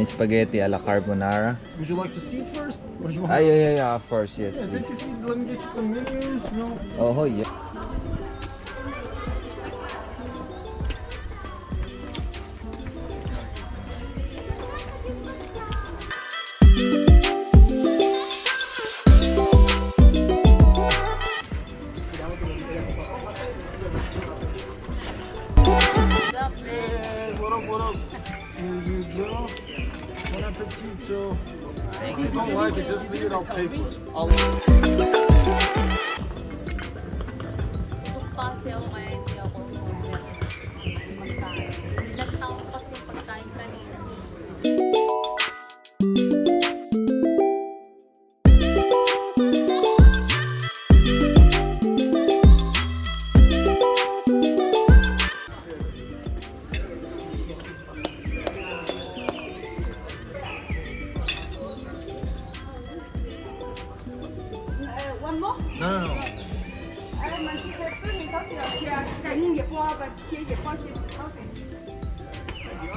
spaghetti alla carbonara. Would you like to see it first? Or do you want? Yeah, of course, yes, Yeah, take a please. seat. Let me get you some menus. No. Oh, yeah. Hey, what up, what up? Here you go. Bon appetito. If you don't like it, just leave it, I'll pay for it. Kasi ako kaya hindi ako order pagkain. Ilang taon kasi pagkain kanina. One more. No. 蛮是在这里烧起来吃啊，在硬也不好把切也放些烧水吃。比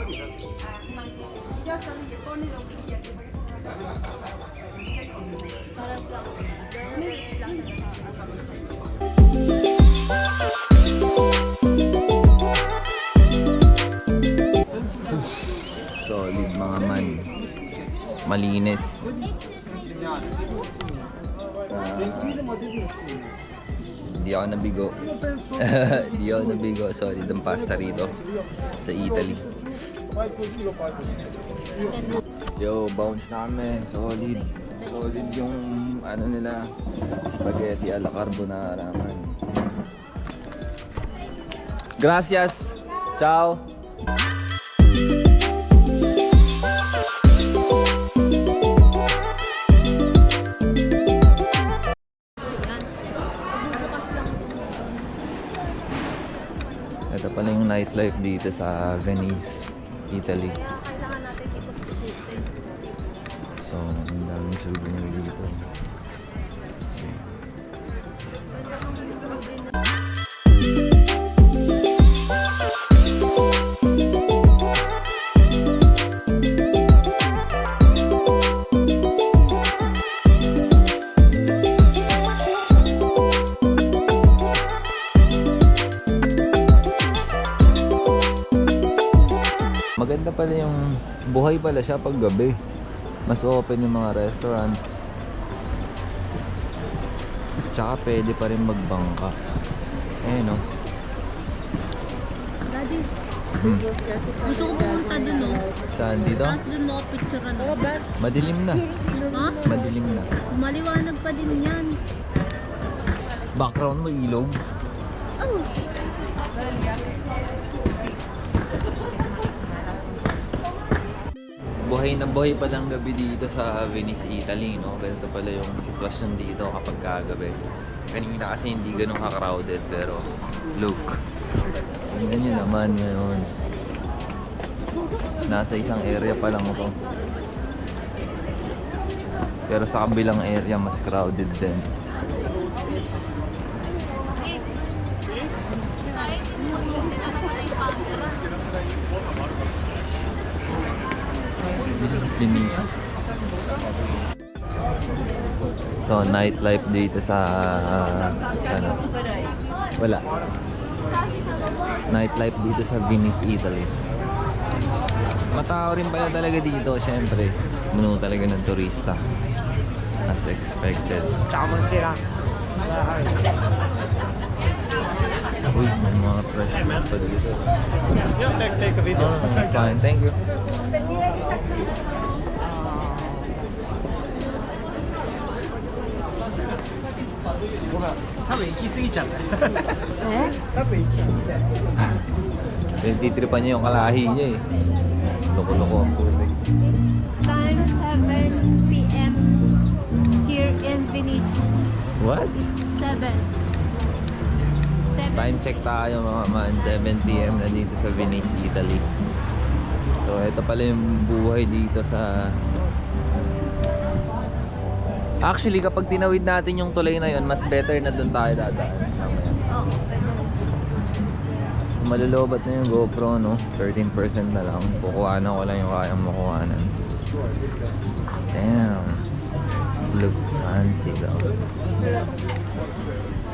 较少的也放那种皮也可以。 Solid mga man. Malinis. Hindi ako nabigo. Hindi ako nabigo. Solid ang pasta rito sa Italy. Yo, bounce na kami. Solid. Solid yung ano nila, spaghetti alla carbonara man. Gracias. Ciao. Ito pala yung nightlife dito sa Venice, Italy. Kaya kailangan natin ikot-ikutin. So, ang daming souvenir dito. Maganda pala yung buhay pala siya pag gabi. Mas open yung mga restaurants. Tsaka pwede pa rin magbangka. Eh no. Daddy, gusto ko pumunta dun, no? Saan dito? Tapos dun mo ako picturean. Madilim na. Ha? Madilim na. Maliwanag pa din yan. Background mo ilog. Oh! Buhay na buhay pa lang gabi dito sa Venice, Italy, no? Ganito pala yung sitwasyon dito kapag kagabi. Kanina kasi hindi ganun ka-crowded, pero look. Tingnan nyo naman ngayon. Nasa isang area pa lang ito. Pero sa kabilang area, mas crowded din. This is Venice. So, nightlife dito sa ano? Wala. Nightlife dito sa Venice, Italy. Matao rin pala talaga dito, syempre. Puno talaga ng turista. As expected. Uy, may mga fresh foods pa dito. Take a video. Oh, it's fine. Thank you. Pinagtitripan niya yung kalahi niya eh. Loko-loko ang putik. Time 7 p.m. here in Venice. What? 7. Time check tayo mga man. 7 PM na dito sa Venice, Italy. So ito pala yung buhay dito sa... Actually kapag tinawid natin yung tulay na yun, mas better na doon tayo dadaan. Oo, pwede rin. Malulobat na yung GoPro, no? 13% na lang. Kukuhanan ko lang yung kayang makuhanan. Damn. Look fancy daw.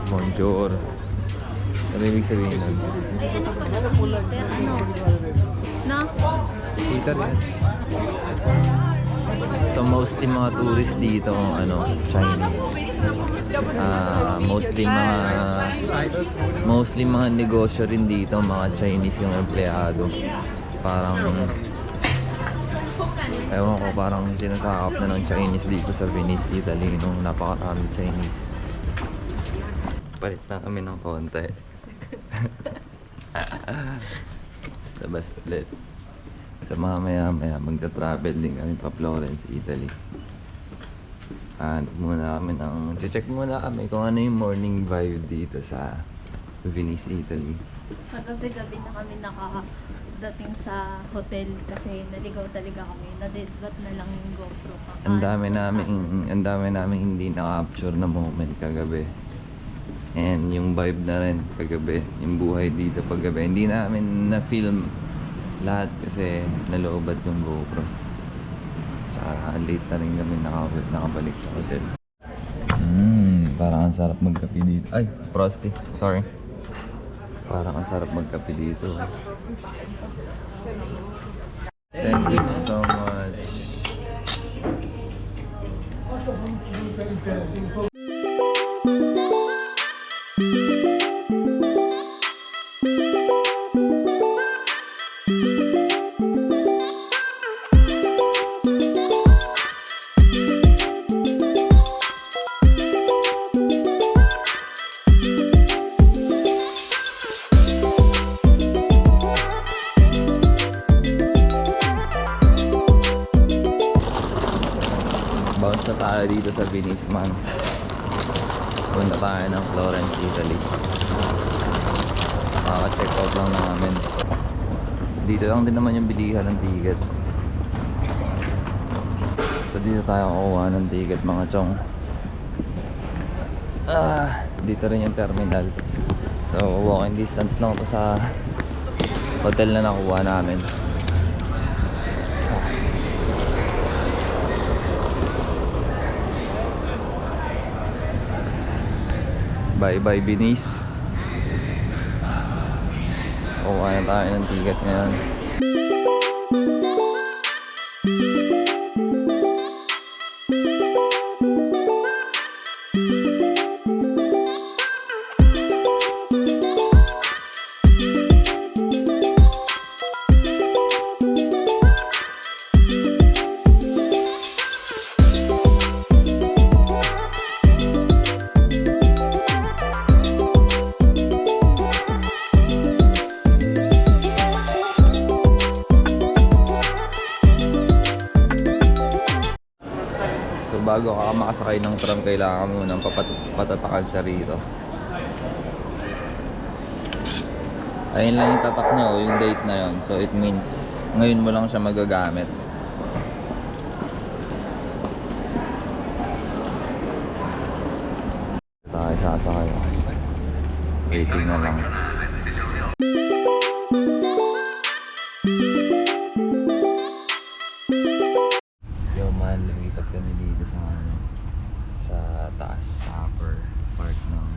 Bonjour. Ano ibig sabihin nun? Ay, ano pa ba? Pero ano? No? Twitter yan. So mostly mga tourists dito, ano, Chinese. Mostly mga negosyo rin dito, mga Chinese yung empleyado. Parang ewan ko, parang sinasakap na ng Chinese dito sa Venice, Italy, no? Napakaraming Chinese. Palit na kami ng konti. Labas ulit. So mamaya magta-travel din kami pa Florence, Italy. Check muna kami kung ano yung morning vibe dito sa Venice, Italy. Magabi-gabi na kami nakadating sa hotel kasi naligaw talaga kami. Na-deadbat na lang yung GoPro. Ang dami namin hindi na-capture na moment kagabi. And yung vibe na rin kagabi, yung buhay dito paggabi. Hindi namin na-film lahat kasi naloobat yung GoPro. Tsaka late na rin kami nakabalik sa hotel. Parang ang sarap magkape dito. Ay, Frosty. Sorry. Parang ang sarap magkape dito. Thank you so much. Bounce na tayo dito sa Venice, man. Punta tayo ng Florence, Italy. Check out lang namin. Dito lang din naman yung bilihan ng ticket. So dito tayo kukuha ng ticket, mga chong. Dito rin yung terminal. So walking distance lang to sa hotel na nakuha namin. Bye bye Venice. Kuha na tayo ng ticket ngayon. So bago ka makasakay ng tram, kailangan mo nang patatakan siya rito. Ayun lang yung tatak niya, yung date na yun. So it means ngayon mo lang siya magagamit. Tayo sasakay. Waiting na lang. Yo man, lumipat kami dito sa taas, sa upper part ng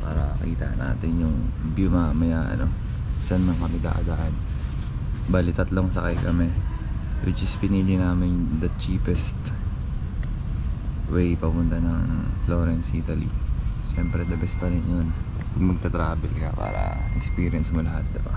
para kita natin yung view mamaya, saan man kami dadaan. Bali 3 sakay kami, which is pinili namin the cheapest way papunta ng Florence, Italy. Siyempre the best pa rin yun kung magta-travel ka para experience mo lahat, diba?